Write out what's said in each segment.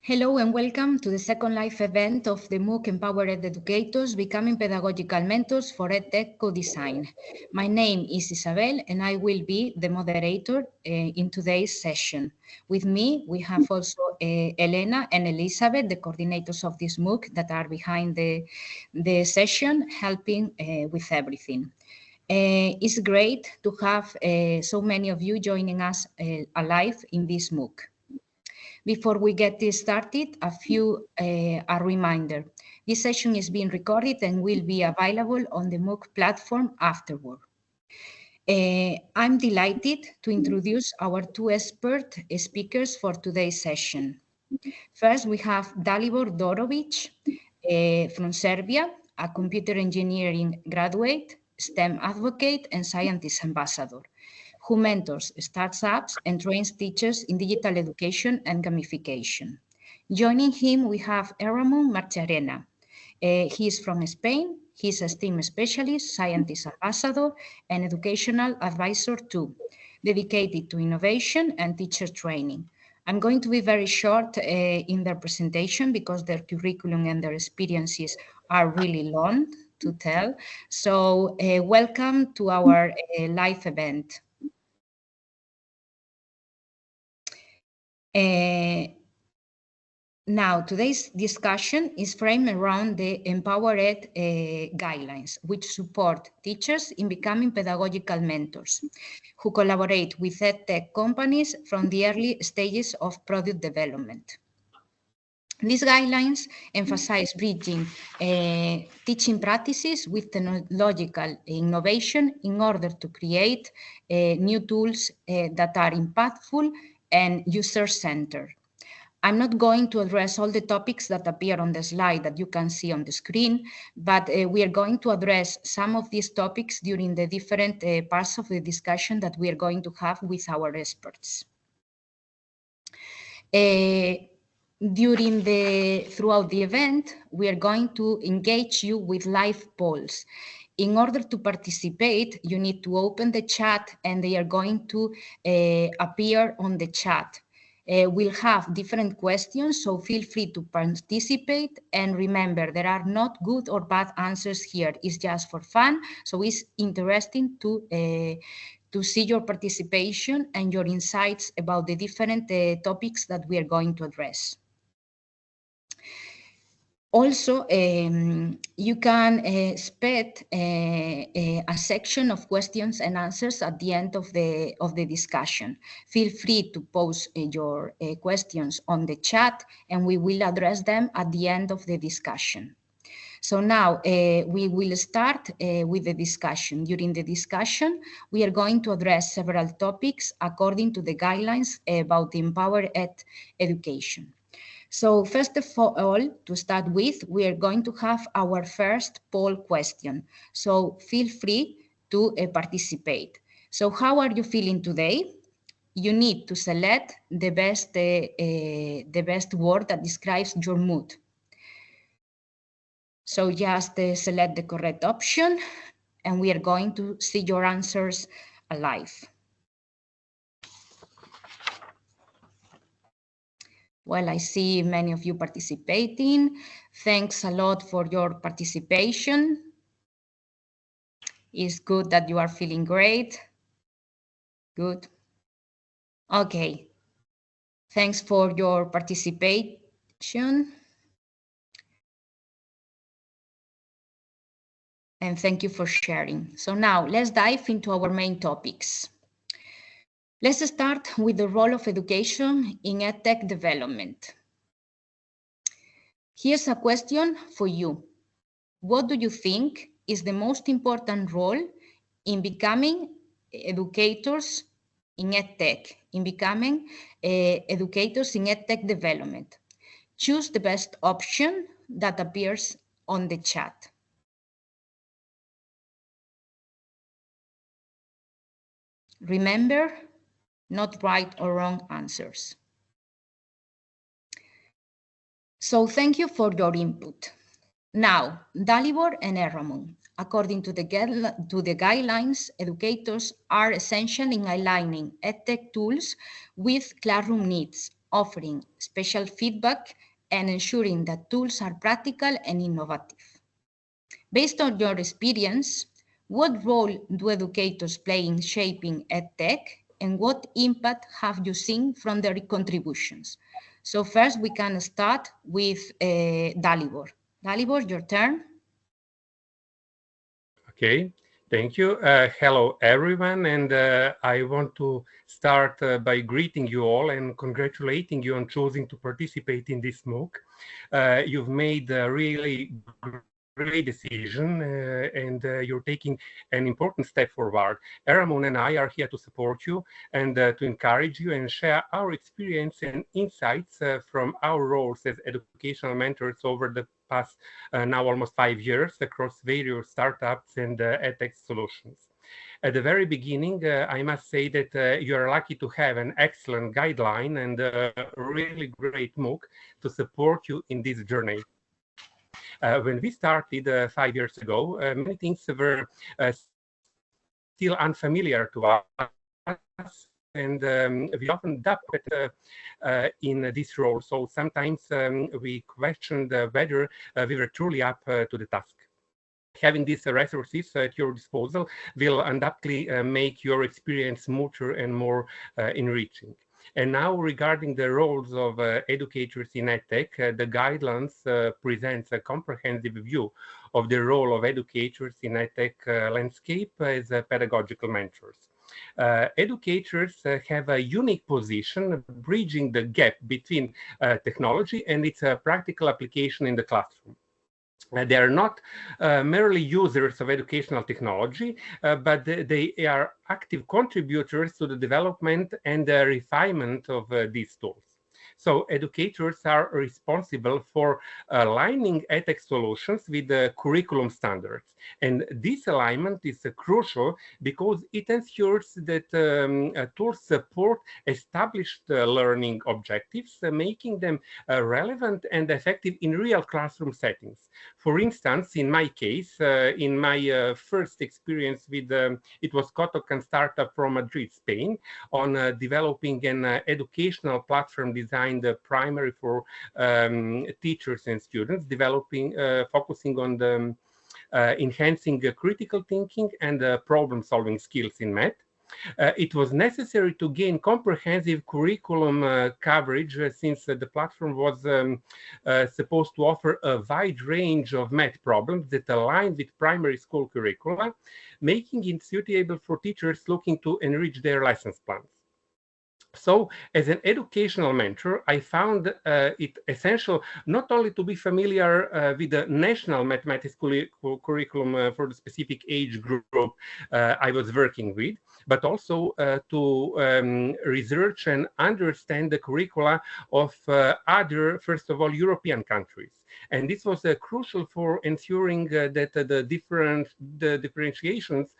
Hello and welcome to the second live event of the MOOC EmpowerED Educators Becoming Pedagogical Mentors for EdTech Co-Design. My name is Isabel and I will be the moderator in today's session. With me, we have also Jelena and Elisavet, the coordinators of this MOOC that are behind the session, helping with everything. It's great to have so many of you joining us alive in this MOOC. Before we get this started, a reminder. This session is being recorded and will be available on the MOOC platform afterward. I'm delighted to introduce our two expert speakers for today's session. First, we have Dalibor Todorovic from Serbia, a computer engineering graduate, STEM advocate, and scientist ambassador, who mentors startups and trains teachers in digital education and gamification. Joining him, we have Erramun Martiarena. He is from Spain. He's a STEM specialist, scientist ambassador, and educational advisor too, dedicated to innovation and teacher training. I'm going to be very short in their presentation because their curriculum and their experiences are really long to tell. So welcome to our live event. Now, today's discussion is framed around the EmpowerED guidelines, which support teachers in becoming pedagogical mentors, who collaborate with EdTech companies from the early stages of product development. These guidelines emphasize bridging teaching practices with technological innovation in order to create new tools that are impactful and user-centered. I'm not going to address all the topics that appear on the slide that you can see on the screen, but we are going to address some of these topics during the different parts of the discussion that we are going to have with our experts. Throughout the event, we are going to engage you with live polls. In order to participate, you need to open the chat and they are going to appear on the chat. We'll have different questions, so feel free to participate. And remember, there are not good or bad answers here. It's just for fun, so it's interesting to see your participation and your insights about the different topics that we are going to address. Also, you can expect a section of questions and answers at the end of the discussion. Feel free to post your questions on the chat and we will address them at the end of the discussion. So now we will start with the discussion. During the discussion, we are going to address several topics according to the guidelines about the EmpowerED education. So first of all, to start with, we are going to have our first poll question. So feel free to participate. So how are you feeling today? You need to select the best word that describes your mood. So just select the correct option and we are going to see your answers alive. Well, I see many of you participating. Thanks a lot for your participation. It's good that you are feeling great. Good. Okay. Thanks for your participation. And thank you for sharing. So now let's dive into our main topics. Let's start with the role of education in EdTech development. Here's a question for you. What do you think is the most important role in becoming educators in EdTech, in becoming educators in EdTech development? Choose the best option that appears on the chat. Remember, not right or wrong answers. So thank you for your input. Now, Dalibor and Erramun. According to the guidelines, educators are essential in aligning EdTech tools with classroom needs, offering special feedback, and ensuring that tools are practical and innovative. Based on your experience, what role do educators play in shaping EdTech, and what impact have you seen from their contributions? So first we can start with Dalibor. Dalibor, your turn. Okay, thank you. Hello, everyone, and I want to start by greeting you all and congratulating you on choosing to participate in this MOOC. You've made a really great decision, and you're taking an important step forward. Erramun and I are here to support you and to encourage you and share our experience and insights from our roles as educational mentors over the past now almost 5 years across various startups and EdTech solutions. At the very beginning, I must say that you are lucky to have an excellent guideline and a really great MOOC to support you in this journey. When we started 5 years ago, many things were still unfamiliar to us, and we often doubt in this role. So sometimes we questioned whether we were truly up to the task. Having these resources at your disposal will undoubtedly make your experience smoother and more enriching. And now, regarding the roles of educators in EdTech, the guidelines presents a comprehensive view of the role of educators in EdTech landscape as pedagogical mentors. Educators have a unique position bridging the gap between technology and its practical application in the classroom. They are not merely users of educational technology, but they are active contributors to the development and the refinement of these tools. So educators are responsible for aligning EdTech solutions with the curriculum standards. And this alignment is crucial because it ensures that tools support established learning objectives, making them relevant and effective in real classroom settings. For instance, in my case, in my first experience with, it was Kotokan startup from Madrid, Spain, on developing an educational platform designed primary for teachers and students, focusing on the enhancing critical thinking and problem-solving skills in math. It was necessary to gain comprehensive curriculum coverage since the platform was supposed to offer a wide range of math problems that aligned with primary school curricula, making it suitable for teachers looking to enrich their lessons plans. So, as an educational mentor, I found it essential not only to be familiar with the national mathematics curriculum for the specific age group I was working with, but also to research and understand the curricula of other, first of all, European countries. And this was crucial for ensuring that the differentiations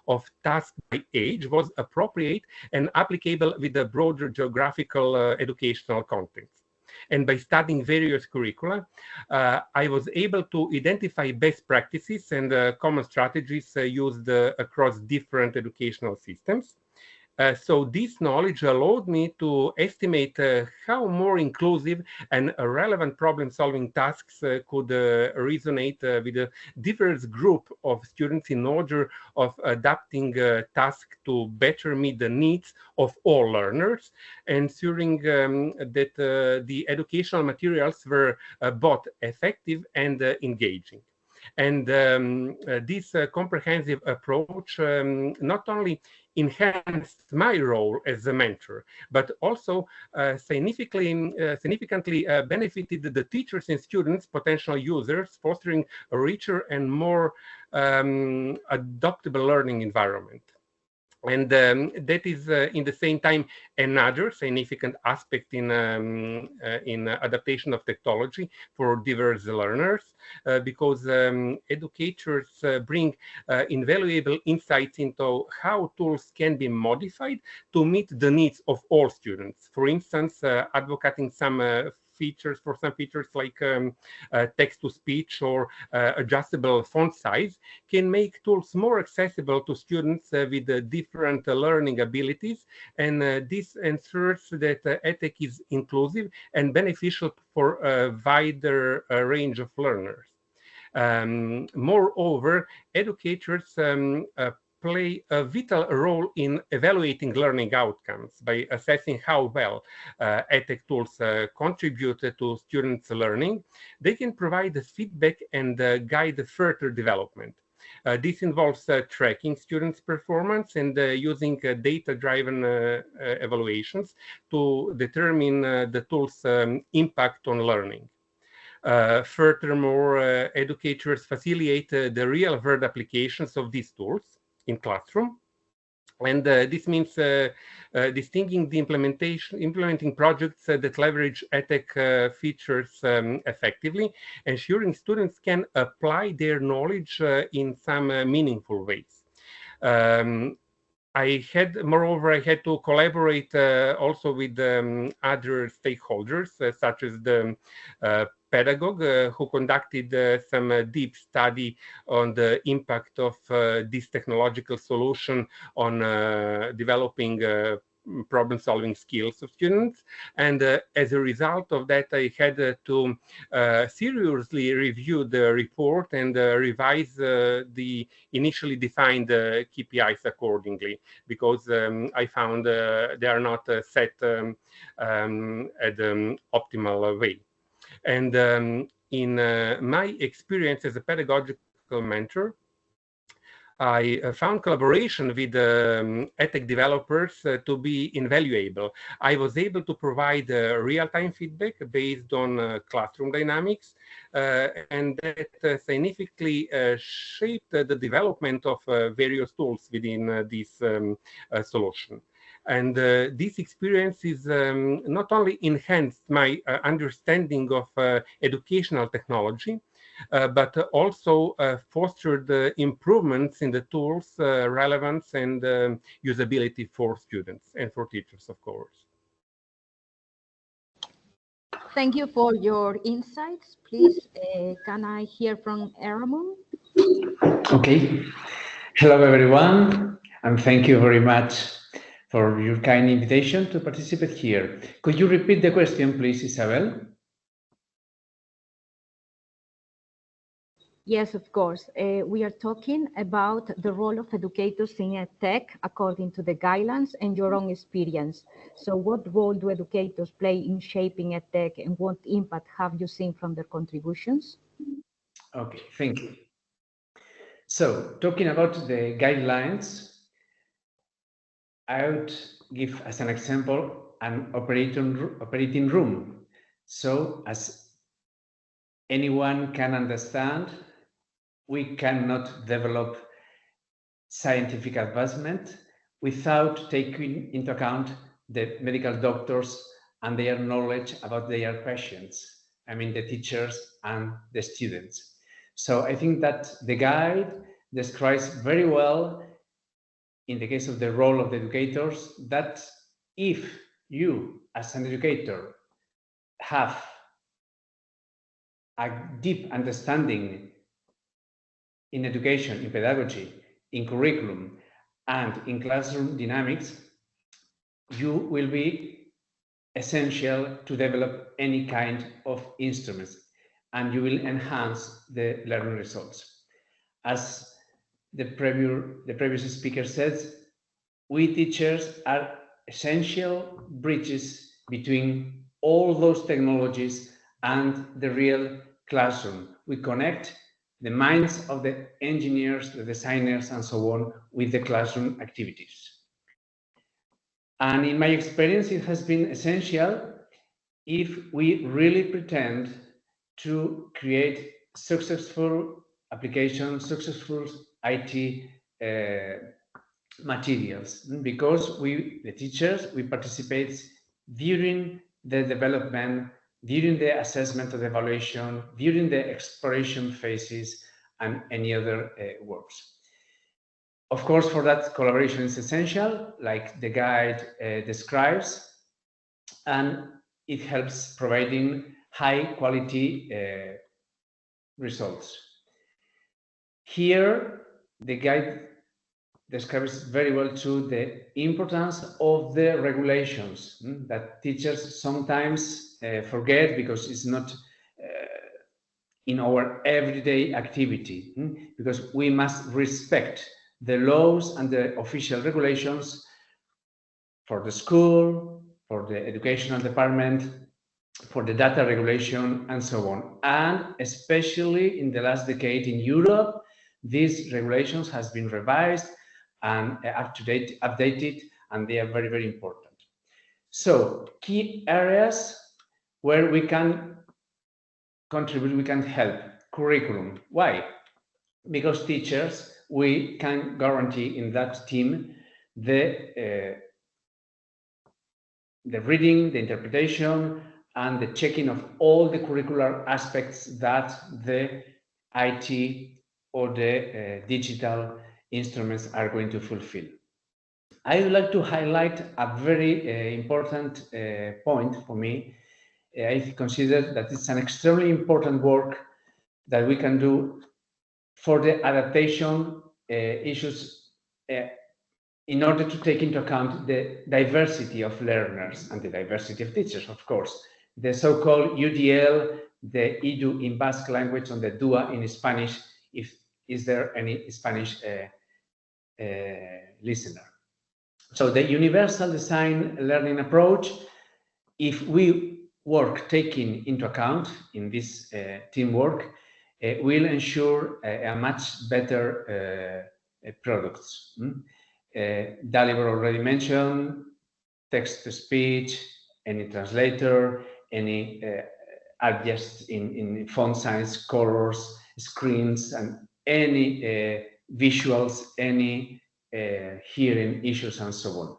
of task by age was appropriate and applicable with the broader geographical educational context. And by studying various curricula, I was able to identify best practices and common strategies used across different educational systems. So this knowledge allowed me to estimate how more inclusive and relevant problem-solving tasks could resonate with a diverse group of students in order of adapting tasks to better meet the needs of all learners, ensuring that the educational materials were both effective and engaging. And this comprehensive approach not only enhanced my role as a mentor, but also significantly benefited the teachers and students, potential users, fostering a richer and more adaptable learning environment. And that is, in the same time, another significant aspect in adaptation of technology for diverse learners, because educators bring invaluable insights into how tools can be modified to meet the needs of all students. For instance, advocating some features, for some features like text-to-speech or adjustable font size, can make tools more accessible to students with different learning abilities, and this ensures that EdTech is inclusive and beneficial for a wider range of learners. Moreover, educators play a vital role in evaluating learning outcomes by assessing how well EdTech tools contribute to students' learning. They can provide feedback and guide further development. This involves tracking students' performance and using data-driven evaluations to determine the tool's impact on learning. Furthermore, educators facilitate the real-world applications of these tools in classroom. And this means distinguishing the implementing projects that leverage EdTech features effectively, ensuring students can apply their knowledge in some meaningful ways. Moreover, I had to collaborate also with other stakeholders, such as the pedagogue who conducted some deep study on the impact of this technological solution on developing problem-solving skills of students. And as a result of that, I had to seriously review the report and revise the initially defined KPIs accordingly, because I found they are not set at the optimal way. And in my experience as a pedagogical mentor, I found collaboration with EdTech developers to be invaluable. I was able to provide real-time feedback based on classroom dynamics, and that significantly shaped the development of various tools within this solution. And this experience is not only enhanced my understanding of educational technology, but also fostered improvements in the tools' relevance and usability for students and for teachers, of course. Thank you for your insights. Please, can I hear from Erramun? Okay. Hello, everyone, and thank you very much for your kind invitation to participate here. Could you repeat the question, please, Isabel? Yes, of course. We are talking about the role of educators in EdTech according to the guidelines and your own experience. So what role do educators play in shaping EdTech, and what impact have you seen from their contributions? Okay, thank you. So talking about the guidelines, I would give as an example an operating room. So as anyone can understand, we cannot develop scientific advancement without taking into account the medical doctors and their knowledge about their patients. I mean, the teachers and the students. So I think that the guide describes very well, in the case of the role of the educators, that if you, as an educator, have a deep understanding in education, in pedagogy, in curriculum, and in classroom dynamics, you will be essential to develop any kind of instruments, and you will enhance the learning results. As the previous speaker said, we teachers are essential bridges between all those technologies and the real classroom. We connect the minds of the engineers, the designers, and so on with the classroom activities. And in my experience, it has been essential if we really pretend to create successful applications, successful IT materials, because we, the teachers, we participate during the development, during the assessment of evaluation, during the exploration phases, and any other works. Of course, for that, collaboration is essential, like the guide describes. And it helps providing high quality results. Here, the guide describes very well too the importance of the regulations that teachers sometimes forget because it's not in our everyday activity, because we must respect the laws and the official regulations for the school, for the educational department, for the data regulation, and so on. And especially in the last decade in Europe, these regulations has been revised and up-to-date, updated, and they are very, very important. So key areas where we can contribute, we can help. Curriculum. Why? Because teachers, we can guarantee in that team the reading, the interpretation, and the checking of all the curricular aspects that the IT or the digital instruments are going to fulfill. I would like to highlight a very important point for me. I consider that it's an extremely important work that we can do for the adaptation issues in order to take into account the diversity of learners and the diversity of teachers, of course. The so-called UDL, the IDU in Basque language, and the DUA in Spanish, if is there any Spanish listener. So the universal design learning approach, if we work taking into account in this teamwork, will ensure a much better products. Dalibor already mentioned text-to-speech, any translator, any adjust in font size, colors, screens, and any visuals, any hearing issues, and so on.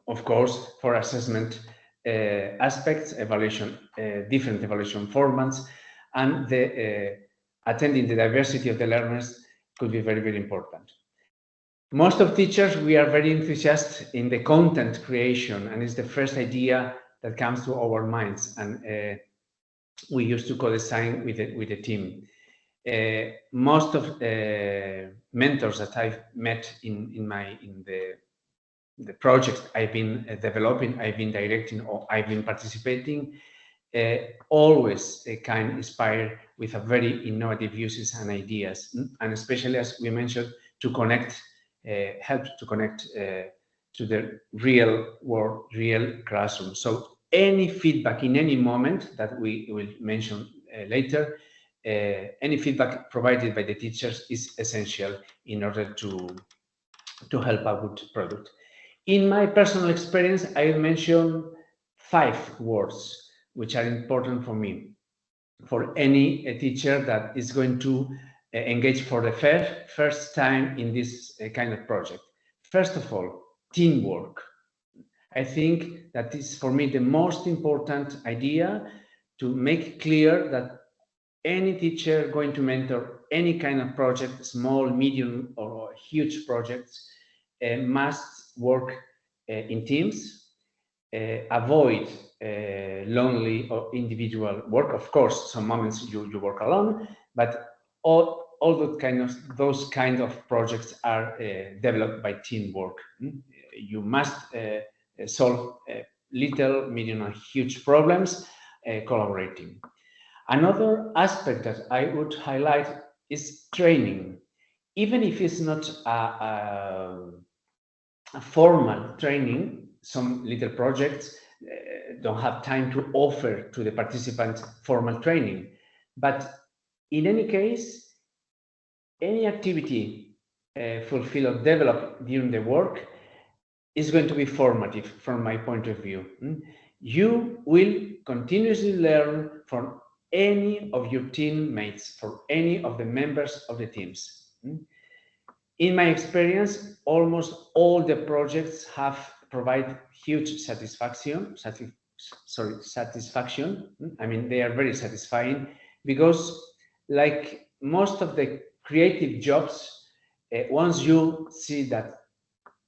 Of course, for assessment aspects, evaluation, different evaluation formats, and the attending the diversity of the learners could be very, very important. Most of teachers, we are very enthusiastic in the content creation, and it's the first idea that comes to our minds, and we used to co-design with the team. Most of mentors that I've met in the projects I've been developing, I've been directing, or I've been participating, always can inspire with a very innovative uses and ideas, and especially, as we mentioned, to connect, help to connect to the real world, real classroom. So any feedback in any moment that we will mention later, any feedback provided by the teachers is essential in order to help a good product. In my personal experience, I will mention 5 words which are important for me, for any teacher that is going to engage for the first time in this kind of project. First of all, teamwork. I think that is for me the most important idea, to make clear that any teacher going to mentor any kind of project, small, medium, or huge projects, must work in teams, avoid lonely or individual work. Of course, some moments you work alone, but all those kind of projects are developed by teamwork. You must solve little, medium, and huge problems collaborating. Another aspect that I would highlight is training. Even if it's not a formal training, some little projects don't have time to offer to the participant formal training. But in any case, any activity fulfilled or developed during the work is going to be formative from my point of view. You will continuously learn from any of your teammates, for any of the members of the teams. In my experience, almost all the projects have provided huge satisfaction. I mean, they are very satisfying, because like most of the creative jobs, once you see that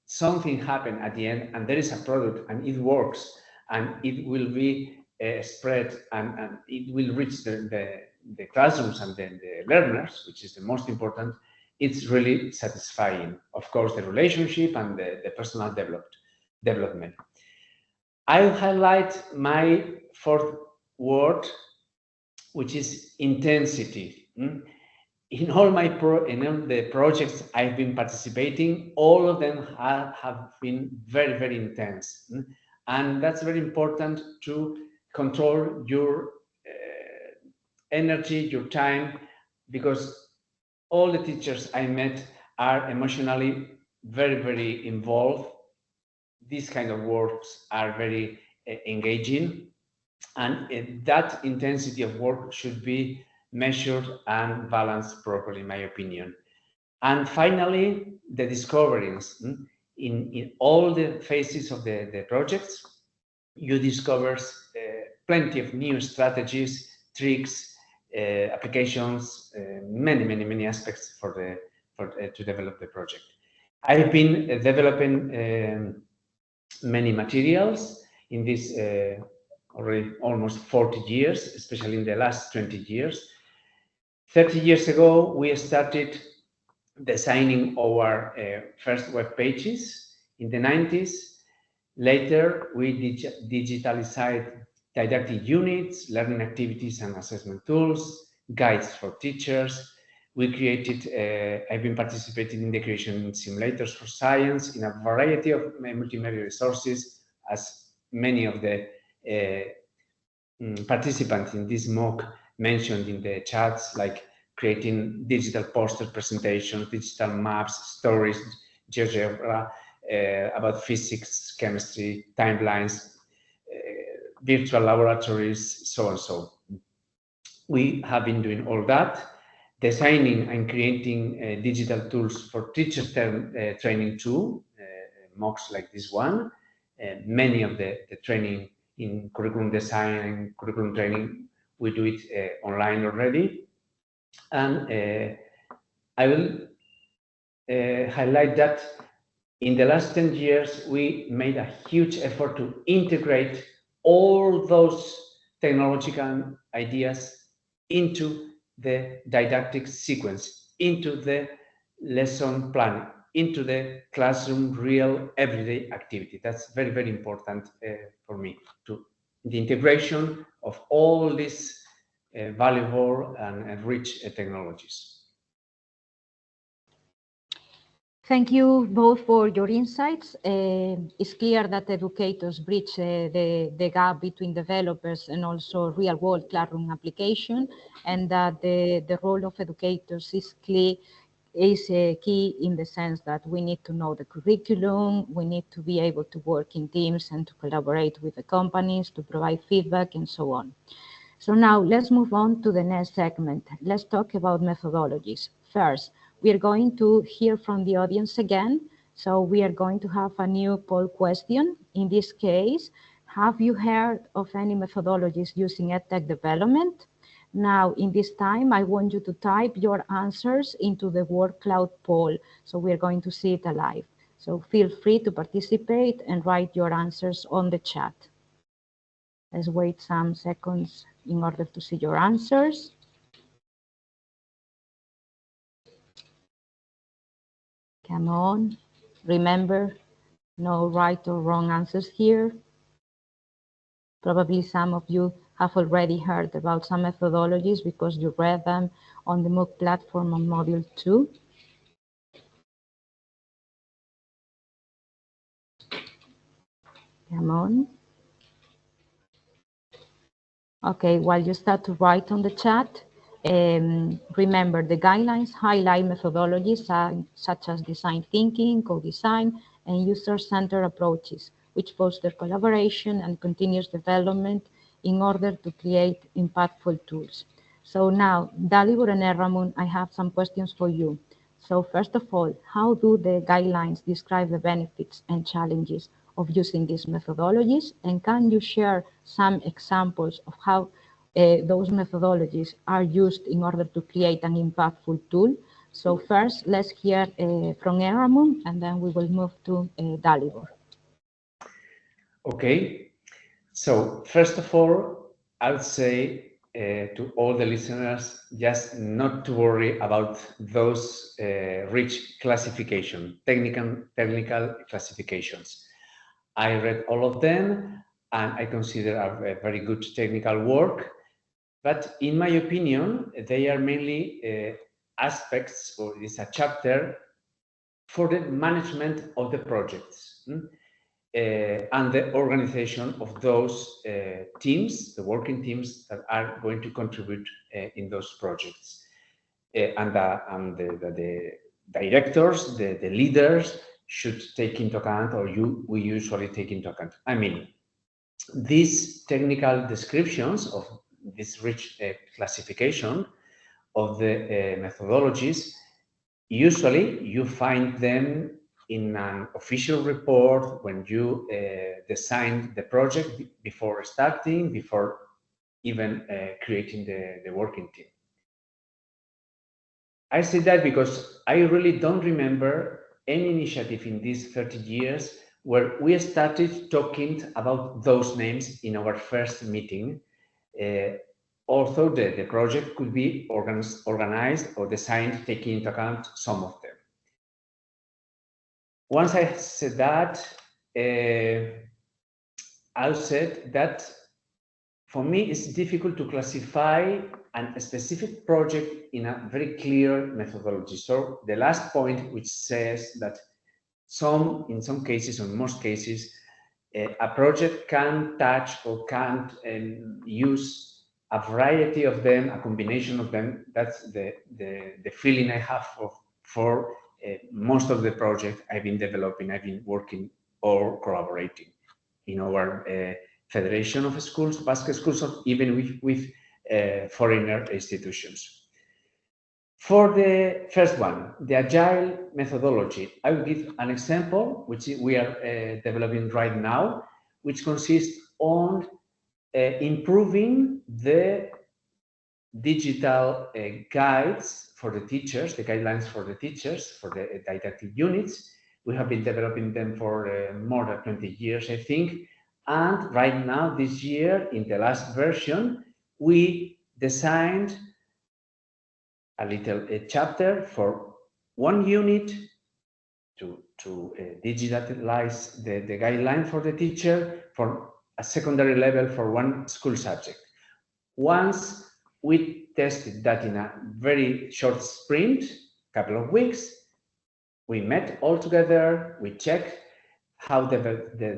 something happened at the end and there is a product and it works and it will be spread and it will reach the classrooms and then the learners, which is the most important, it's really satisfying. Of course, the relationship and the personal development. I'll highlight my fourth word, which is intensity. In all the projects I've been participating, all of them have been very, very intense. And that's very important to control your energy, your time, because all the teachers I met are emotionally very, very involved. These kind of works are very engaging, and that intensity of work should be measured and balanced properly, in my opinion. And finally, the discoveries. In all the phases of the projects, you discover plenty of new strategies, tricks, applications, many aspects to develop the project. I've been developing many materials in this already almost 40 years, especially in the last 20 years. 30 years ago, we started designing our first web pages in the 90s. Later, we digitalized didactic units, learning activities and assessment tools, guides for teachers. We created, I've been participating in the creation of simulators for science in a variety of multimedia resources, as many of the participants in this MOOC mentioned in the chats, like creating digital poster presentations, digital maps, stories, GeoGebra, about physics, chemistry, timelines, virtual laboratories, so and so. We have been doing all that, designing and creating digital tools for teachers training too, MOOCs like this one. Many of the training in curriculum design and curriculum training, we do it online already. And I will highlight that in the last 10 years, we made a huge effort to integrate all those technological ideas into the didactic sequence, into the lesson planning, into the classroom real everyday activity. That's very, very important for me, the integration of all these valuable and rich technologies. Thank you both for your insights. It's clear that educators bridge the gap between developers and also real-world classroom application, and that the role of educators is key in the sense that we need to know the curriculum, we need to be able to work in teams and to collaborate with the companies, to provide feedback, and so on. So now let's move on to the next segment. Let's talk about methodologies. First, we are going to hear from the audience again. So we are going to have a new poll question. In this case, have you heard of any methodologies using EdTech development? Now, in this time, I want you to type your answers into the word cloud poll. So we are going to see it alive. So feel free to participate and write your answers on the chat. Let's wait some seconds in order to see your answers. Come on, remember, no right or wrong answers here. Probably some of you have already heard about some methodologies because you read them on the MOOC platform on Module 2. Come on. Okay, while you start to write on the chat, remember the guidelines highlight methodologies such as design thinking, co-design, and user-centered approaches, which foster collaboration and continuous development in order to create impactful tools. So now, Dalibor and Erramun, I have some questions for you. So first of all, how do the guidelines describe the benefits and challenges of using these methodologies? And can you share some examples of how those methodologies are used in order to create an impactful tool? So first, let's hear from Erramun, and then we will move to Dalibor. Okay, So first of all, I would say to all the listeners, just not to worry about those rich classification, technical classifications. I read all of them, and I consider a very good technical work. But in my opinion, they are mainly aspects, or it is a chapter for the management of the projects and the organization of those teams, the working teams that are going to contribute in those projects. And the directors, the leaders should take into account, or we usually take into account. I mean, these technical descriptions of this rich classification of the methodologies, usually you find them in an official report when you design the project before starting, before even creating the working team. I say that because I really don't remember any initiative in these 30 years where we started talking about those names in our first meeting, although the project could be organized or designed taking into account some of them. Once I said that, I said that for me it's difficult to classify a specific project in a very clear methodology. So the last point, which says that in some cases, or in most cases, a project can touch or can't use a variety of them, a combination of them. That's the feeling I have for most of the projects I've been developing, I've been working or collaborating in our Federation of Schools, Basque Schools, or even with foreigner institutions. For the first one, the Agile methodology, I will give an example, which we are developing right now, which consists on improving the digital guides for the teachers, the guidelines for the teachers, for the didactic units. We have been developing them for more than 20 years, I think. And right now, this year, in the last version, we designed a little chapter for one unit to digitalize the guideline for the teacher, for a secondary level for one school subject. Once we tested that in a very short sprint, couple of weeks, we met all together, we checked how the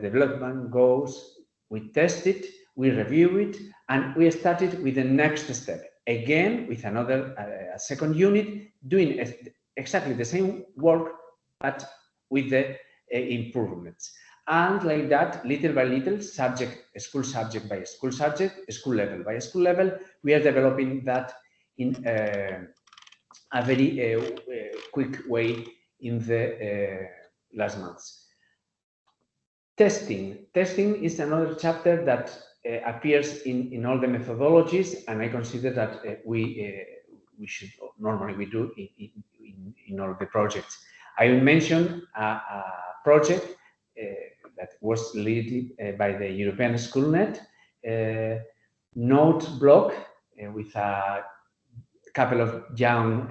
development goes, we test it, we review it, and we started with the next step. Again, with another a second unit, doing exactly the same work, but with the improvements. And like that, little by little, school subject by school subject, school level by school level, we are developing that in a very quick way in the last months. Testing is another chapter that appears in all the methodologies, and I consider that we should normally do in all the projects. I will mention a project that was led by the European Schoolnet note block with a couple of young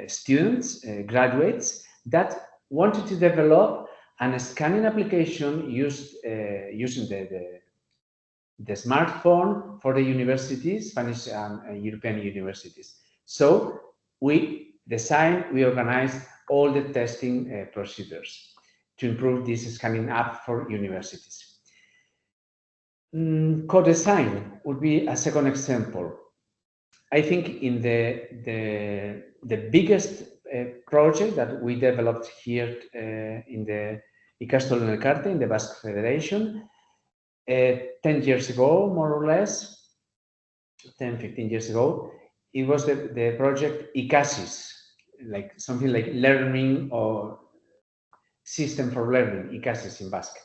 students, graduates, that wanted to develop a scanning application using the smartphone for the universities, Spanish and European universities. So we organized all the testing procedures to improve this scanning app for universities. Co-design would be a second example. I think in the biggest project that we developed here in the Ikastolen Elkarte, in the Basque Federation, 10 years ago, more or less, 10, 15 years ago, it was the project ICASIS, like something like learning or system for learning, ICASIS in Basque.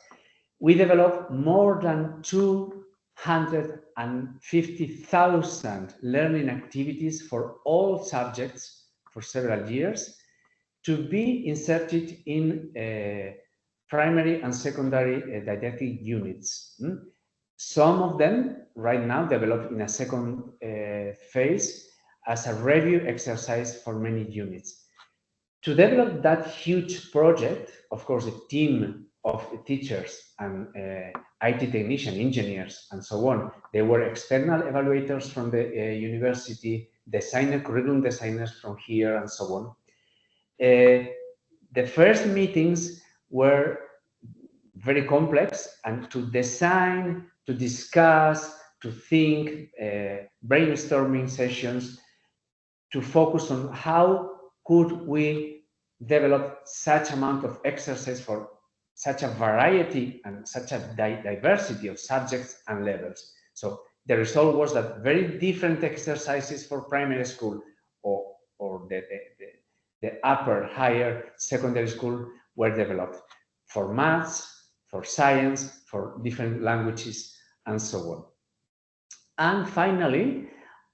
We developed more than 250,000 learning activities for all subjects for several years to be inserted in primary and secondary didactic units. Some of them right now developed in a second phase as a review exercise for many units. To develop that huge project, of course, a team of teachers and IT technician, engineers, and so on, they were external evaluators from the university, curriculum designers from here, and so on. The first meetings were very complex, and to design, to discuss, to think, brainstorming sessions, to focus on how could we develop such amount of exercise for such a variety and such a diversity of subjects and levels. So the result was that very different exercises for primary school or the upper, higher secondary school were developed for maths, for science, for different languages, and so on. And finally,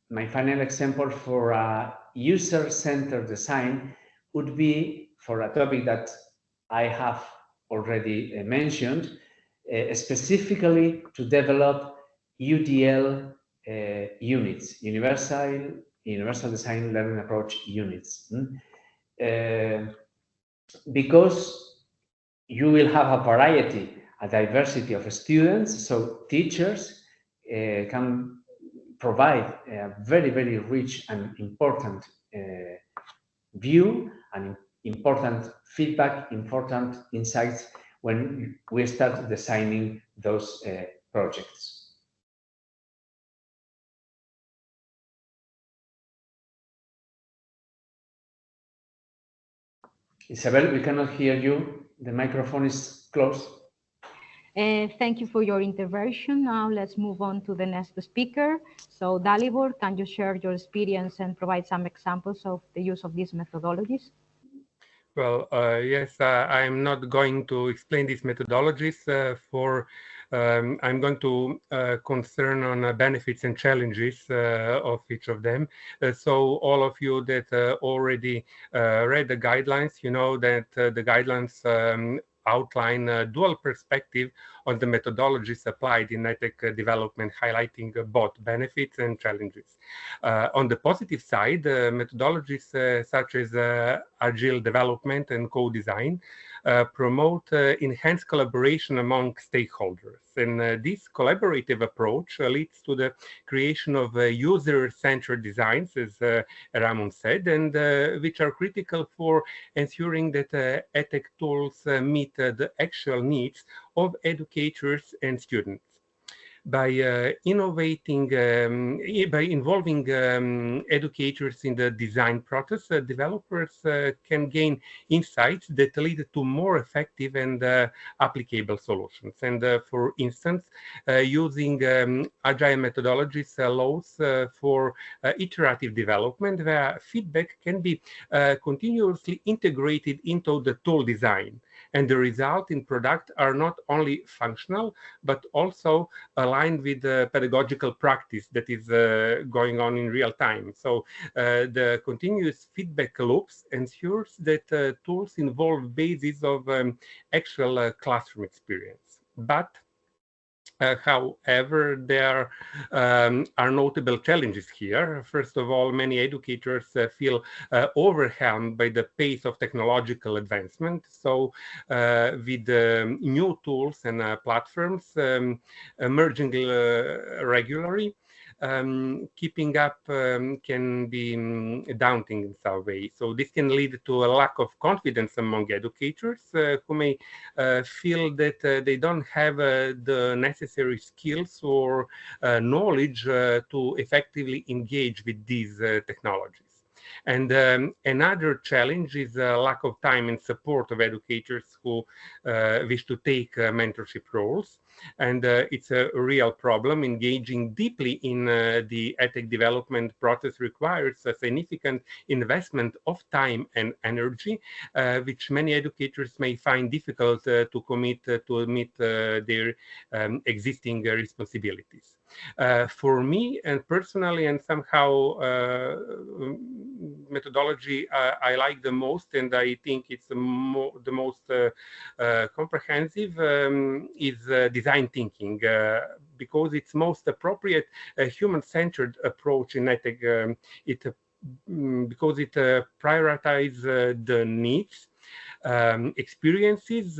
my final example for a user-centered design would be for a topic that I have already mentioned, specifically to develop UDL units, Universal Design Learning Approach units. Because you will have a variety, a diversity of students, so teachers can provide a very, very rich and important view and important feedback, important insights when we start designing those projects. Isabel, we cannot hear you. The microphone is closed. Thank you for your intervention. Now let's move on to the next speaker. So Dalibor, can you share your experience and provide some examples of the use of these methodologies? Well, yes, I'm not going to explain these methodologies I'm going to concern on benefits and challenges of each of them. So all of you that already read the guidelines, you know that the guidelines outline a dual perspective on the methodologies applied in EdTech development, highlighting both benefits and challenges. On the positive side, methodologies such as agile development and co-design promote enhanced collaboration among stakeholders. And this collaborative approach leads to the creation of user-centered designs, as Erramun said, and which are critical for ensuring that EdTech tools meet the actual needs of educators and students. By involving educators in the design process, developers can gain insights that lead to more effective and applicable solutions. And for instance, using agile methodologies allows for iterative development where feedback can be continuously integrated into the tool design. And the result in product are not only functional, but also aligned with the pedagogical practice that is going on in real time. So the continuous feedback loops ensures that tools involve basis of actual classroom experience. But however, there are notable challenges here. First of all, many educators feel overwhelmed by the pace of technological advancement. So with new tools and platforms emerging regularly, keeping up can be daunting in some way. So this can lead to a lack of confidence among educators who may feel that they don't have the necessary skills or knowledge to effectively engage with these technologies. And another challenge is a lack of time and support of educators who wish to take mentorship roles. And it's a real problem. Engaging deeply in the EdTech development process requires a significant investment of time and energy, which many educators may find difficult to commit to meet their existing responsibilities. For me, and personally, and somehow methodology I like the most, and I think it's the most comprehensive, is design thinking, because it's most appropriate human-centered approach in EdTech. Because it prioritizes the needs, experiences,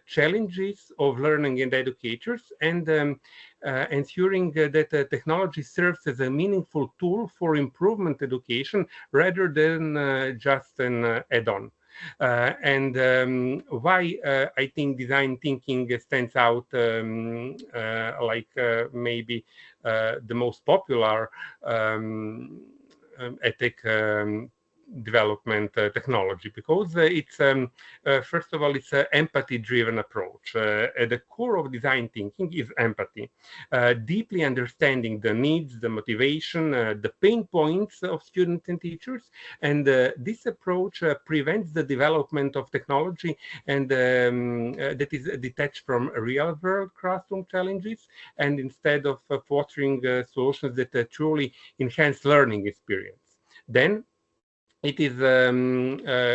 challenges of learning and educators, and ensuring that technology serves as a meaningful tool for improvement education rather than just an add-on. Why I think design thinking stands out maybe the most popular EdTech development technology, because it's first of all, it's an empathy-driven approach. At the core of design thinking is empathy, deeply understanding the needs, the motivation, the pain points of students and teachers, and this approach prevents the development of technology and that is detached from real-world classroom challenges, and instead of fostering solutions that truly enhance learning experience. Then it is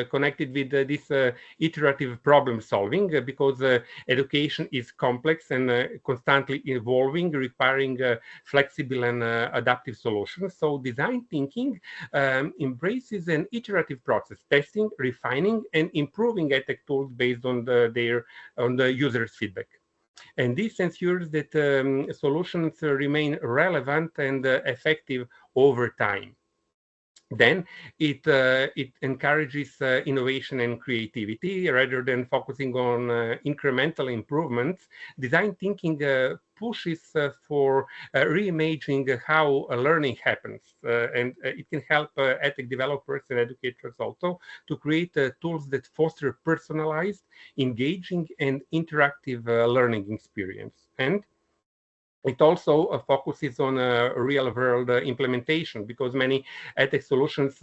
connected with this iterative problem solving, because education is complex and constantly evolving, requiring flexible and adaptive solutions. So design thinking embraces an iterative process, testing, refining, and improving EdTech tools based on the user's feedback. And this ensures that solutions remain relevant and effective over time. Then it encourages innovation and creativity rather than focusing on incremental improvements. Design thinking pushes for reimagining how learning happens, and it can help EdTech developers and educators also to create tools that foster personalized, engaging, and interactive learning experience. And it also focuses on real-world implementation, because many EdTech solutions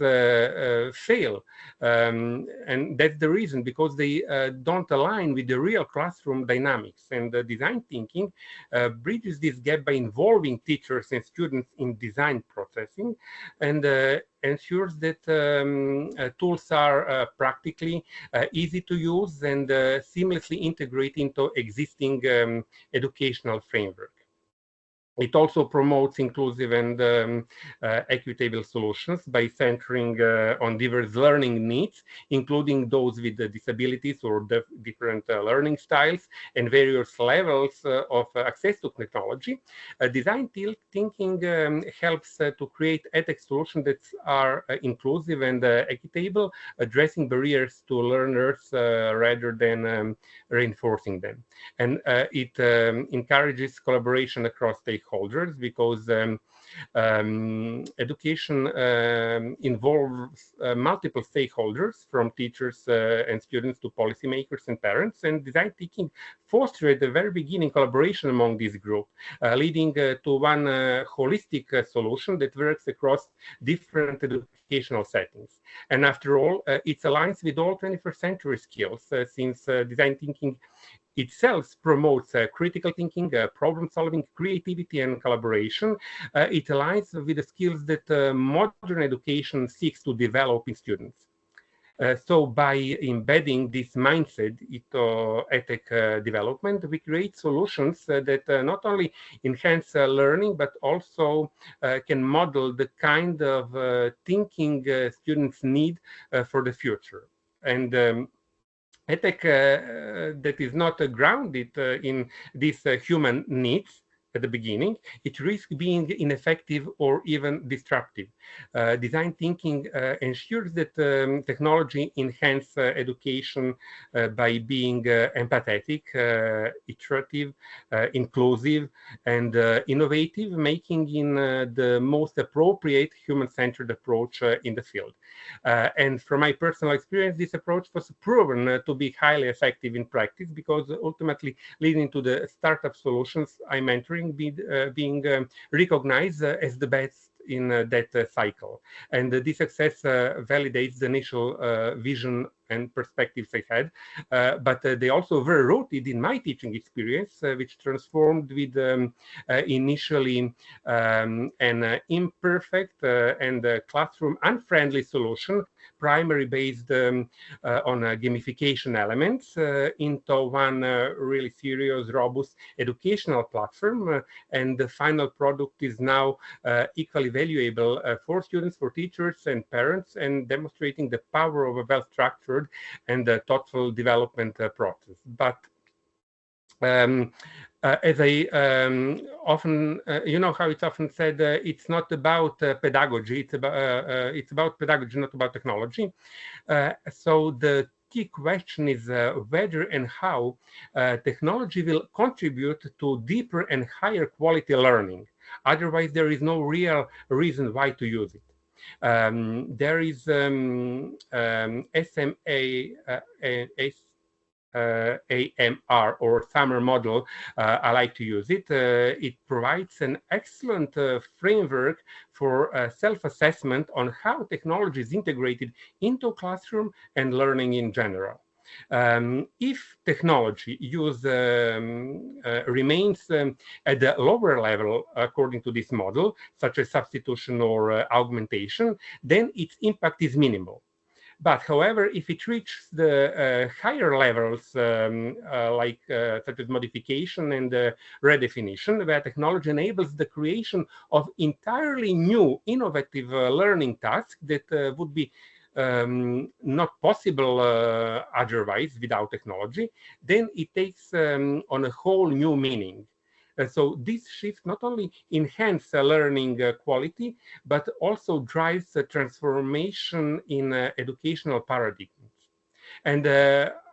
fail. And that's the reason, because they don't align with the real classroom dynamics. And design thinking bridges this gap by involving teachers and students in design processing, and ensures that tools are practically easy to use and seamlessly integrate into existing educational framework. It also promotes inclusive and equitable solutions by centering on diverse learning needs, including those with disabilities or different learning styles and various levels of access to technology. Design thinking helps to create EdTech solutions that are inclusive and equitable, addressing barriers to learners rather than reinforcing them. And it encourages collaboration across stakeholders, because education involves multiple stakeholders, from teachers and students to policymakers and parents, and design thinking fosters at the very beginning collaboration among this group, leading to one holistic solution that works across different educational settings. And after all, it aligns with all 21st century skills, since design thinking itself promotes critical thinking, problem solving, creativity, and collaboration. It aligns with the skills that modern education seeks to develop in students. So by embedding this mindset into EdTech development, we create solutions that not only enhance learning, but also can model the kind of thinking students need for the future. And EdTech that is not grounded in these human needs at the beginning, it risks being ineffective or even disruptive. Design thinking ensures that technology enhances education by being empathetic, iterative, inclusive, and innovative, making in the most appropriate human-centered approach in the field. And from my personal experience, this approach was proven to be highly effective in practice, because ultimately leading to the startup solutions I'm mentoring being recognized as the best in that cycle. And this success validates the initial vision and perspectives I had, but they also were rooted in my teaching experience, which transformed with initially an imperfect and classroom unfriendly solution, primarily based on gamification elements, into one really serious, robust educational platform. And the final product is now equally valuable for students, for teachers and parents, and demonstrating the power of a well-structured and thoughtful development process. But as I often, you know how it's often said, it's not about pedagogy, it's about pedagogy, not about technology. So the key question is whether and how technology will contribute to deeper and higher quality learning. Otherwise, there is no real reason why to use it. There is AMR or summer model. I like to use it. It provides an excellent framework for self-assessment on how technology is integrated into classroom and learning in general. If technology use remains at the lower level according to this model, such as substitution or augmentation, then its impact is minimal. But however, if it reaches the higher levels, such as modification and redefinition, where technology enables the creation of entirely new, innovative learning tasks that would be not possible otherwise without technology, then it takes on a whole new meaning. So this shift not only enhances learning quality, but also drives a transformation in educational paradigms. And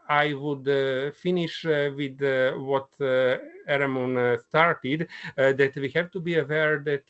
I would finish with what Erramun started, that we have to be aware that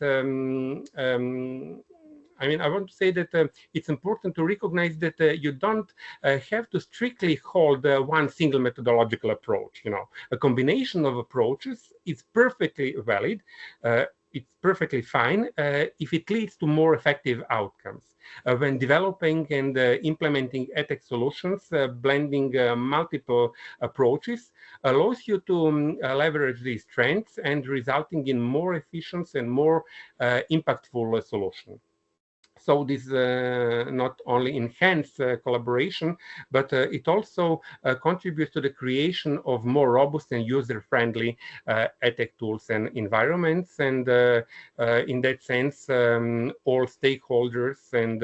I want to say that it's important to recognize that you don't have to strictly hold one single methodological approach. You know, a combination of approaches is perfectly valid. It's perfectly fine if it leads to more effective outcomes. When developing and implementing EdTech solutions, blending multiple approaches allows you to leverage these strengths and resulting in more efficient and more impactful solution. So this not only enhance collaboration, but it also contributes to the creation of more robust and user-friendly EdTech tools and environments. And in that sense, all stakeholders and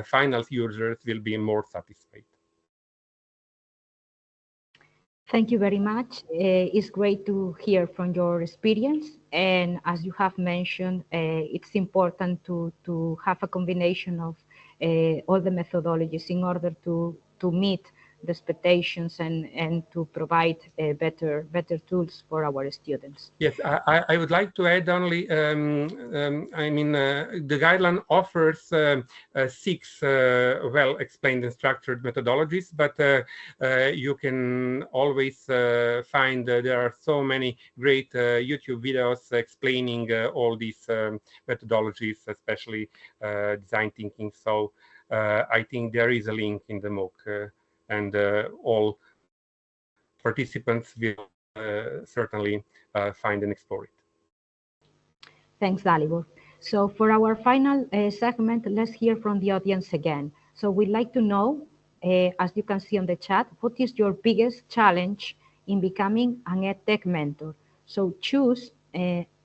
final users will be more satisfied. Thank you very much. It's great to hear from your experience. And as you have mentioned, it's important to have a combination of all the methodologies in order to meet the expectations and to provide better tools for our students. Yes, I would like to add only, the guideline offers 6 well-explained and structured methodologies, but you can always find there are so many great YouTube videos explaining all these methodologies, especially design thinking. So I think there is a link in the MOOC. And all participants will certainly find and explore it. Thanks, Dalibor. So for our final segment, let's hear from the audience again. So we'd like to know, as you can see on the chat, what is your biggest challenge in becoming an EdTech mentor? So choose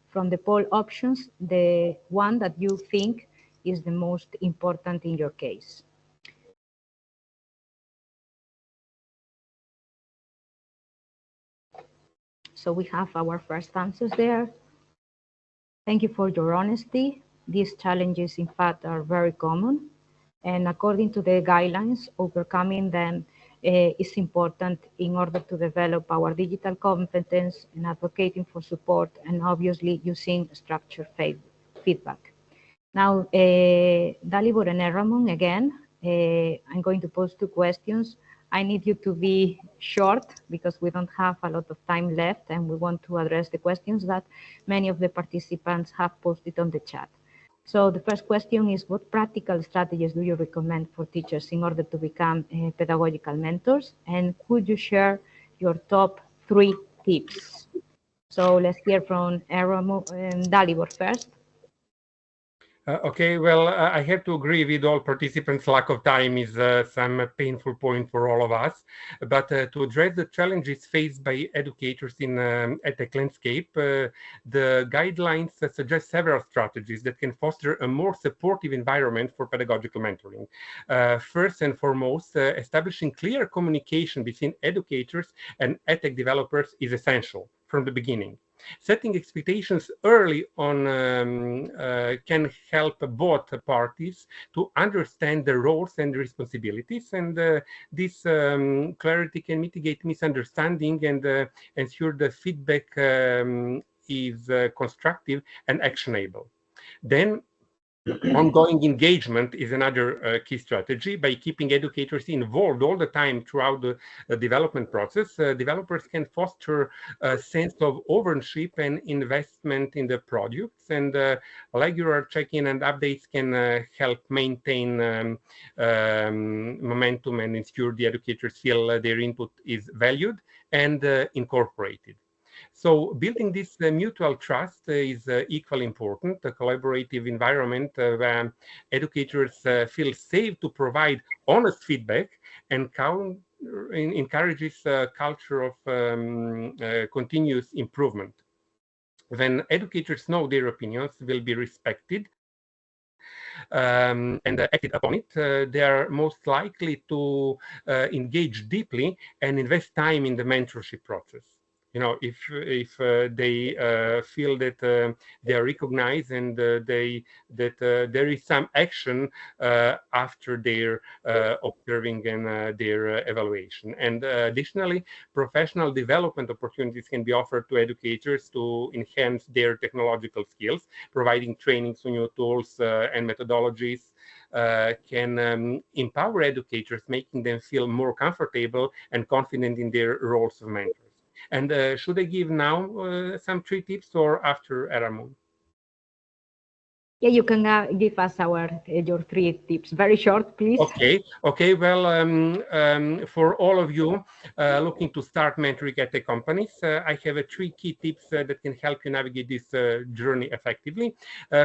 from the poll options the one that you think is the most important in your case. So we have our first answers there. Thank you for your honesty. These challenges, in fact, are very common. And according to the guidelines, overcoming them is important in order to develop our digital competence and advocating for support and obviously using structured feedback. Now, Dalibor and Erramun, again, I'm going to pose 2 questions. I need you to be short because we don't have a lot of time left and we want to address the questions that many of the participants have posted on the chat. So the first question is, what practical strategies do you recommend for teachers in order to become pedagogical mentors? And could you share your top 3 tips? So let's hear from Erramun and Dalibor first. Okay, well, I have to agree with all participants. Lack of time is some painful point for all of us. But to address the challenges faced by educators in EdTech landscape, the guidelines suggest several strategies that can foster a more supportive environment for pedagogical mentoring. First and foremost, establishing clear communication between educators and EdTech developers is essential from the beginning. Setting expectations early on can help both parties to understand their roles and responsibilities, and this clarity can mitigate misunderstanding and ensure the feedback is constructive and actionable. Then ongoing engagement is another key strategy. By keeping educators involved all the time throughout the development process, developers can foster a sense of ownership and investment in the products, and regular check-in and updates can help maintain momentum and ensure the educators feel their input is valued and incorporated. So building this mutual trust is equally important. A collaborative environment where educators feel safe to provide honest feedback and encourages a culture of continuous improvement. When educators know their opinions will be respected and acted upon it, they are most likely to engage deeply and invest time in the mentorship process. You know, if they feel that they are recognized and that there is some action after their observing and their evaluation. And additionally, professional development opportunities can be offered to educators to enhance their technological skills. Providing trainings on new tools and methodologies can empower educators, making them feel more comfortable and confident in their roles of mentors. And should I give now some 3 tips or after Erramun? Yeah, you can give us your 3 tips. Very short, please. Okay. Well, for all of you looking to start mentoring EdTech companies, I have 3 key tips that can help you navigate this journey effectively.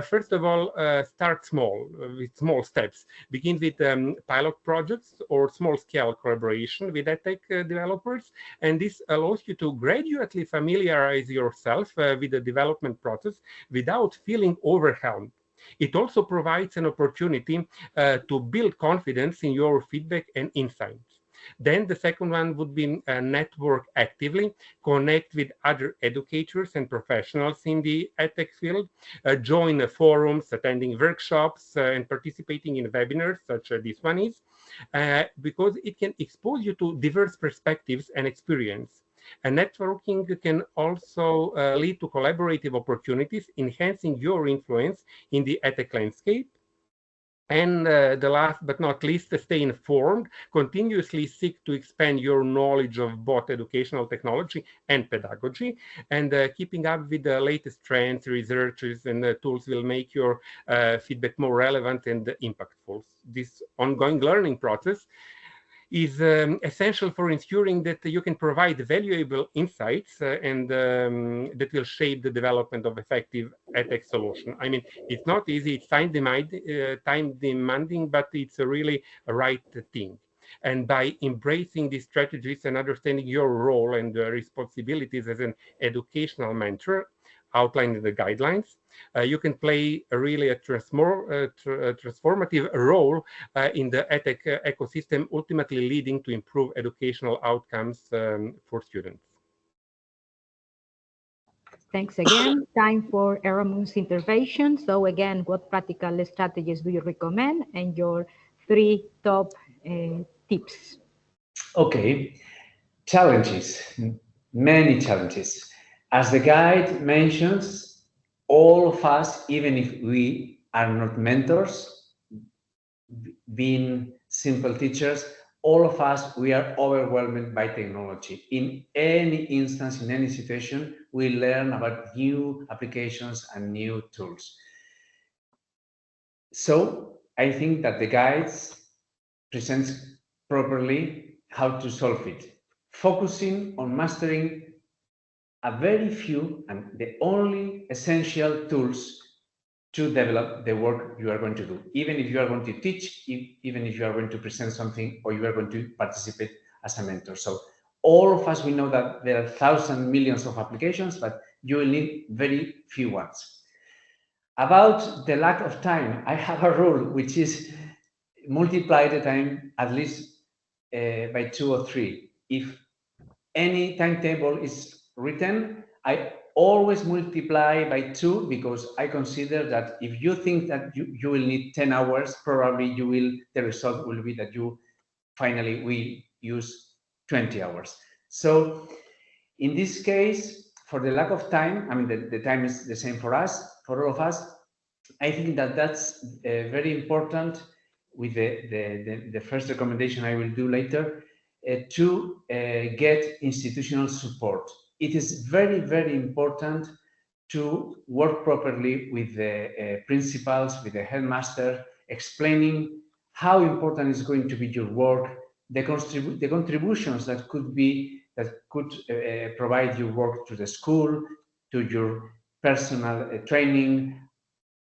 First of all, start small, with small steps. Begin with pilot projects or small-scale collaboration with EdTech developers, and this allows you to gradually familiarize yourself with the development process without feeling overwhelmed. It also provides an opportunity to build confidence in your feedback and insights. Then the second one would be network actively, connect with other educators and professionals in the EdTech field, join forums, attending workshops, and participating in webinars, such as this one is, because it can expose you to diverse perspectives and experience. And networking can also lead to collaborative opportunities, enhancing your influence in the EdTech landscape. And the last but not least, stay informed. Continuously seek to expand your knowledge of both educational technology and pedagogy. And keeping up with the latest trends, researches, and tools will make your feedback more relevant and impactful. This ongoing learning process is essential for ensuring that you can provide valuable insights and that will shape the development of effective EdTech solution. I mean, it's not easy, it's time demanding, but it's really a right thing. And by embracing these strategies and understanding your role and responsibilities as an educational mentor, outlined in the guidelines, you can play really a transformative role in the EdTech ecosystem, ultimately leading to improved educational outcomes for students. Thanks again. Time for Erramun's intervention. So again, what practical strategies do you recommend and your 3 top tips? Okay, challenges, many challenges. As the guide mentions, all of us, even if we are not mentors, being simple teachers, all of us, we are overwhelmed by technology. In any instance, in any situation, we learn about new applications and new tools. So I think that the guides presents properly how to solve it, focusing on mastering a very few and the only essential tools to develop the work you are going to do, even if you are going to teach, even if you are going to present something, or you are going to participate as a mentor. So all of us, we know that there are thousands, millions of applications, but you will need very few ones. About the lack of time, I have a rule, which is multiply the time at least by 2 or 3. If any timetable is written, I always multiply by 2, because I consider that if you think that you will need 10 hours, probably the result will be that you finally will use 20 hours. So in this case, for the lack of time, I mean, the time is the same for us, for all of us. I think that that's very important with the first recommendation I will do later, to get institutional support. It is very, very important to work properly with the principals, with the headmaster, explaining how important is going to be your work, the contributions that could provide your work to the school, to your personal training,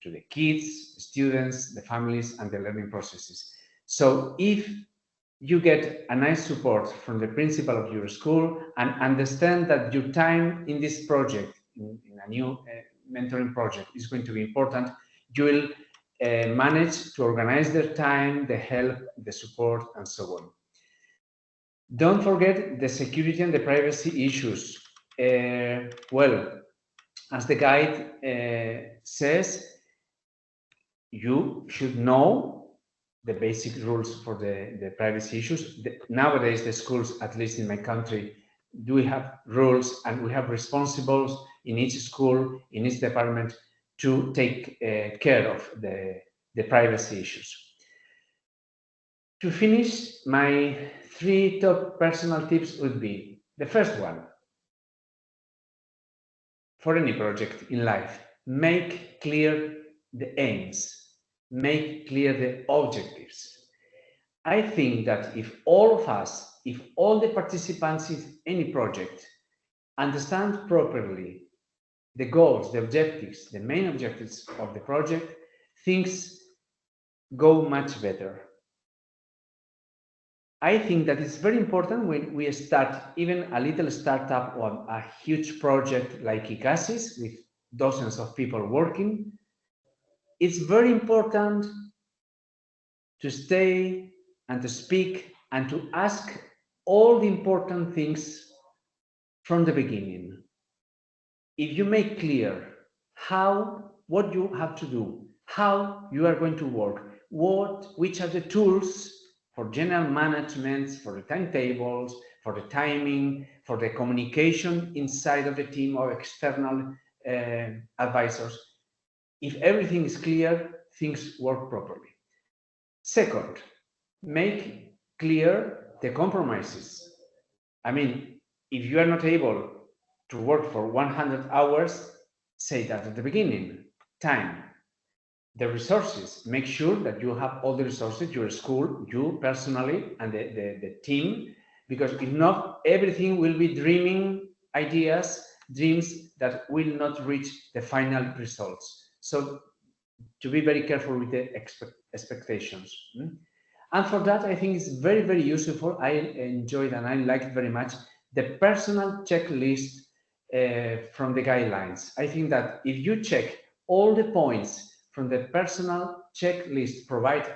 to the kids, the students, the families, and the learning processes. So if you get a nice support from the principal of your school and understand that your time in this project, in a new mentoring project, is going to be important, you will manage to organize their time, the help, the support, and so on. Don't forget the security and the privacy issues. Well, as the guide says, you should know the basic rules for the privacy issues. Nowadays, the schools, at least in my country, do have rules, and we have responsibles in each school, in each department, to take care of the privacy issues. To finish, my 3 top personal tips would be: the first one, for any project in life, make clear the aims, make clear the objectives. I think that if all of us, if all the participants in any project understand properly the goals, the objectives, the main objectives of the project, things go much better. I think that it's very important when we start even a little startup or a huge project like ICASIS with dozens of people working. It's very important to stay and to speak and to ask all the important things from the beginning. If you make clear what you have to do, how you are going to work, which are the tools for general management, for the timetables, for the timing, for the communication inside of the team or external advisors, if everything is clear, things work properly. Second, make clear the compromises. I mean, if you are not able to work for 100 hours, say that at the beginning. Time, the resources, make sure that you have all the resources, your school, you personally, and the team, because if not, everything will be dreaming ideas, dreams that will not reach the final results. So to be very careful with the expectations. And for that, I think it's very, very useful. I enjoyed and I liked very much the personal checklist from the guidelines. I think that if you check all the points from the personal checklist provided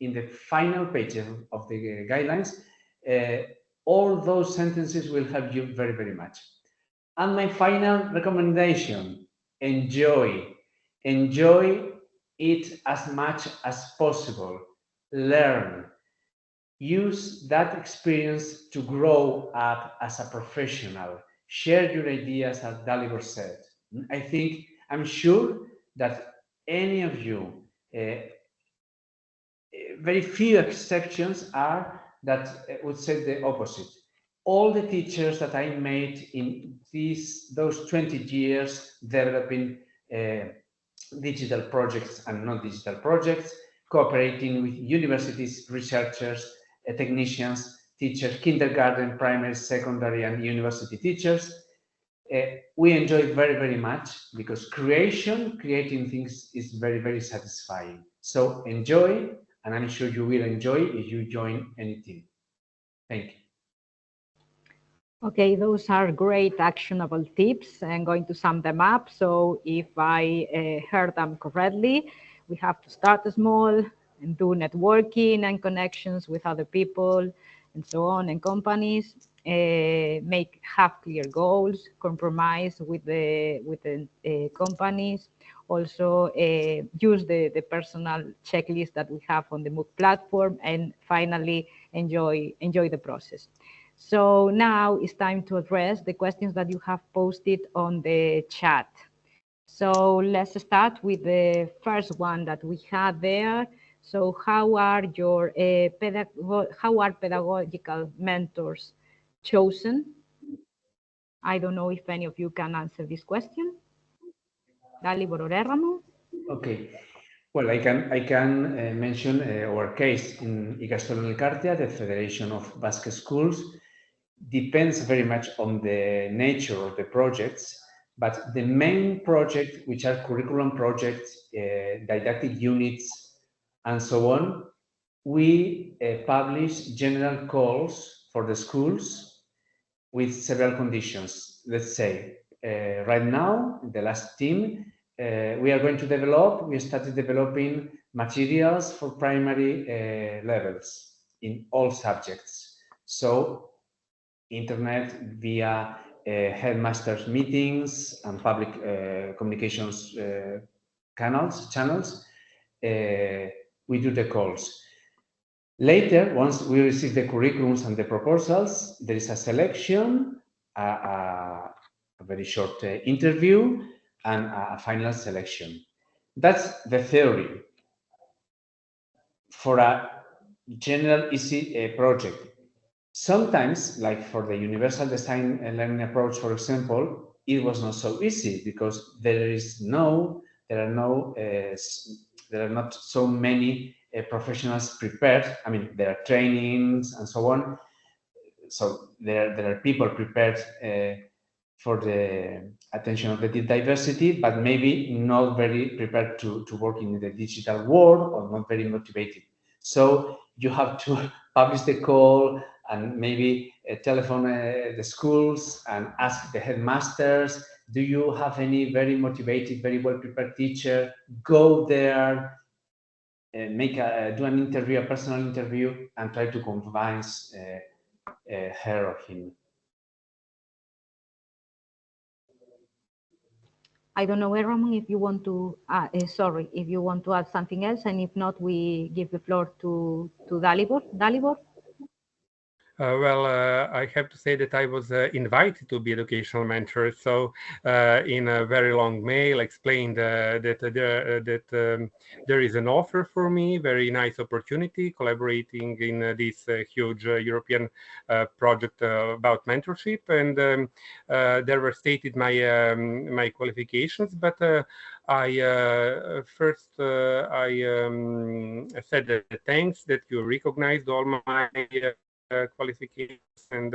in the final page of the guidelines, all those sentences will help you very, very much. And my final recommendation, enjoy it as much as possible. Learn. Use that experience to grow up as a professional. Share your ideas, as Dalibor said. I'm sure that any of you, very few exceptions are that would say the opposite. All the teachers that I met in those 20 years developing digital projects and non-digital projects, cooperating with universities, researchers, technicians, teachers, kindergarten, primary, secondary, and university teachers. We enjoy it very, very much because creating things is very, very satisfying. So enjoy, and I'm sure you will enjoy if you join any team. Thank you. Okay, those are great actionable tips. I'm going to sum them up. So if I heard them correctly, we have to start small and do networking and connections with other people and so on, and companies. Have clear goals, compromise with the companies. Also use the personal checklist that we have on the MOOC platform, and finally enjoy the process. So now it's time to address the questions that you have posted on the chat. So let's start with the first one that we had there. So how are pedagogical mentors chosen? I don't know if any of you can answer this question. Dalibor or Erramun? Okay. Well, I can mention our case in Ikastolen Elkartea, the Federation of Basque Schools. Depends very much on the nature of the projects, but the main project, which are curriculum projects, didactic units, and so on, we publish general calls for the schools with several conditions. Let's say, right now, the last team, we started developing materials for primary levels in all subjects. So internet via headmasters meetings and public communications channels, we do the calls. Later, once we receive the curriculums and the proposals, there is a selection, a very short interview, and a final selection. That's the theory. For a general easy project, sometimes, like for the universal design and learning approach, for example, it was not so easy because there are not so many professionals prepared. I mean, there are trainings and so on. So there are people prepared for the attention of the diversity, but maybe not very prepared to work in the digital world, or not very motivated. So you have to publish the call and maybe telephone the schools and ask the headmasters, do you have any very motivated, very well prepared teacher? Go there, do an interview, a personal interview, and try to convince her or him. I don't know, Erramun, if you want to, if you want to add something else, and if not, we give the floor to Dalibor. Dalibor? I have to say that I was invited to be educational mentor. So in a very long mail, explained that there is an offer for me, very nice opportunity, collaborating in this huge European project about mentorship. And there were stated my qualifications, but I said thanks that you recognized all my qualifications and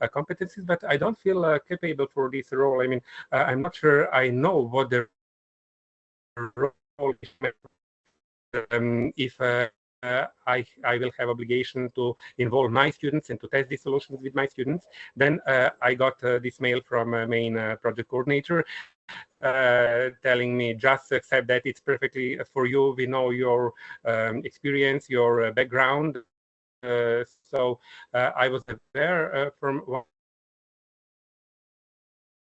competencies, but I don't feel capable for this role. I mean, I'm not sure I know what the role is. If I will have obligation to involve my students and to test these solutions with my students. Then I got this mail from a main project coordinator telling me, just accept that it's perfectly for you. We know your experience, your background. So I was aware from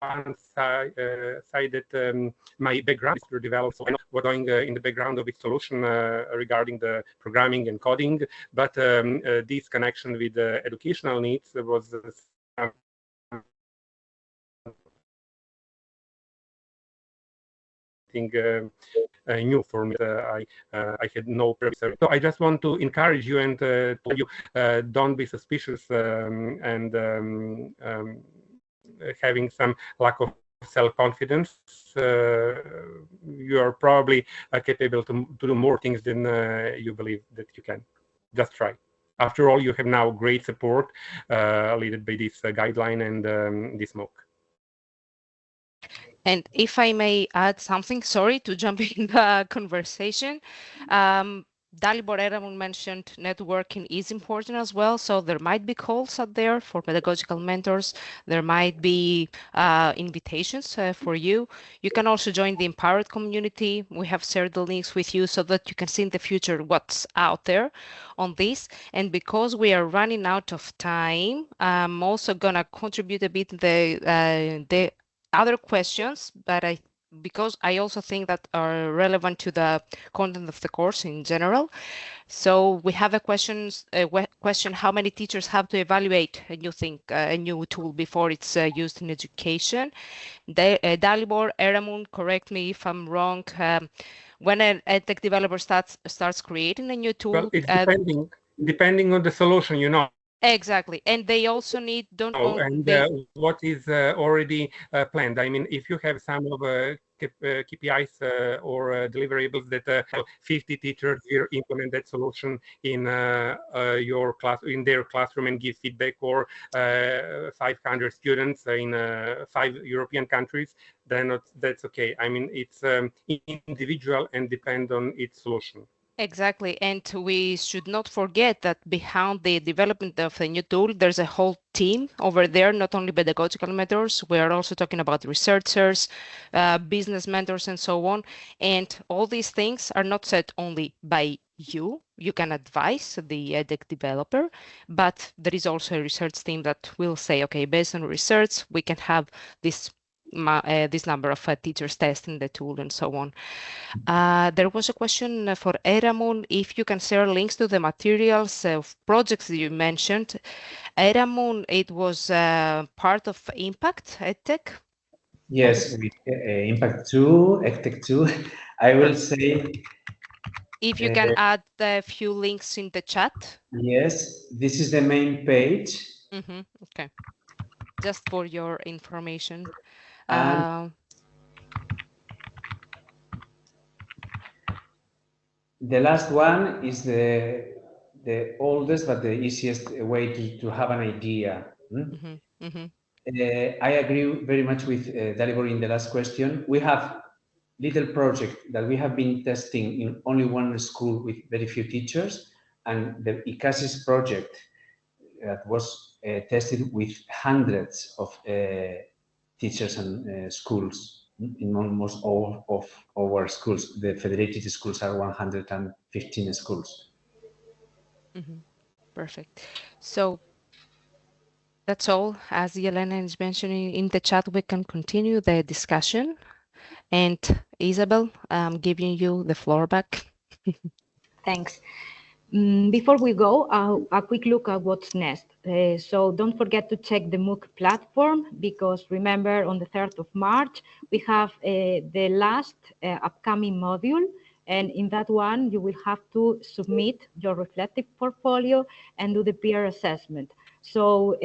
one side that my background is to develop, so I know what's going in the background of its solution regarding the programming and coding, but this connection with the educational needs was new for me. I had no previous. So I just want to encourage you and tell you, don't be suspicious and having some lack of self-confidence, you are probably capable to do more things than you believe that you can. Just try. After all, you have now great support led by this guideline and this MOOC. And if I may add something, sorry to jump in the conversation. Dalibor Erramun mentioned networking is important as well. So there might be calls out there for pedagogical mentors. There might be invitations for you. You can also join the EmpowerED community. We have shared the links with you so that you can see in the future what's out there on this. And because we are running out of time, I'm also going to contribute a bit the other questions, but because I also think that are relevant to the content of the course in general. So we have a question, how many teachers have to evaluate a new tool before it's used in education? Dalibor, Erramun, correct me if I'm wrong. When an EdTech developer starts creating a new tool, well, it's depending on the solution, you know. Exactly, and they also need what is already planned. I mean, if you have some of KPIs or deliverables that 50 teachers will implement that solution in your class, in their classroom, and give feedback, or 500 students in 5 European countries, then that's okay. I mean, it's individual and depend on its solution. Exactly, and we should not forget that behind the development of a new tool, there's a whole team over there, not only pedagogical mentors, we are also talking about researchers, business mentors, and so on. And all these things are not set only by you. You can advise the EdTech developer, but there is also a research team that will say, okay, based on research, we can have this number of teachers testing the tool and so on. There was a question for Erramun, if you can share links to the materials of projects that you mentioned. Erramun, it was part of Impact EdTech? Yes, with Impact 2, EdTech 2, I will say. If you can add a few links in the chat. Yes, this is the main page. Okay, just for your information. The last one is the oldest but the easiest way to have an idea. I agree very much with Dalibor in the last question. We have little project that we have been testing in only one school with very few teachers, and the ICASIS project that was tested with hundreds of teachers and schools in almost all of our schools. The federated schools are 115 schools. Perfect. So that's all. As Jelena is mentioning in the chat, we can continue the discussion. And Isabel, I'm giving you the floor back. Thanks. Before we go, a quick look at what's next. So don't forget to check the MOOC platform, because remember, on the 3rd of March, we have the last upcoming module. And in that one, you will have to submit your reflective portfolio and do the peer assessment. So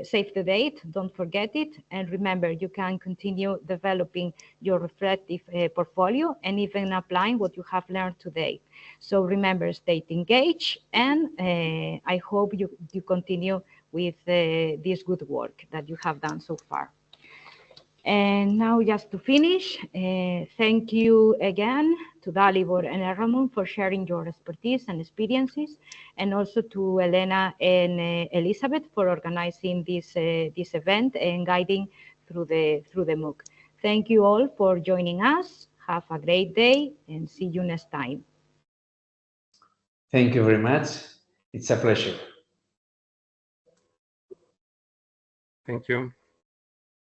save the date, don't forget it. And remember, you can continue developing your reflective portfolio and even applying what you have learned today. So remember, stay engaged, and I hope you continue with this good work that you have done so far. And now, just to finish, thank you again to Dalibor and Erramun for sharing your expertise and experiences, and also to Jelena and Elisavet for organizing this event and guiding through the MOOC. Thank you all for joining us. Have a great day, and see you next time. Thank you very much. It's a pleasure. Thank you.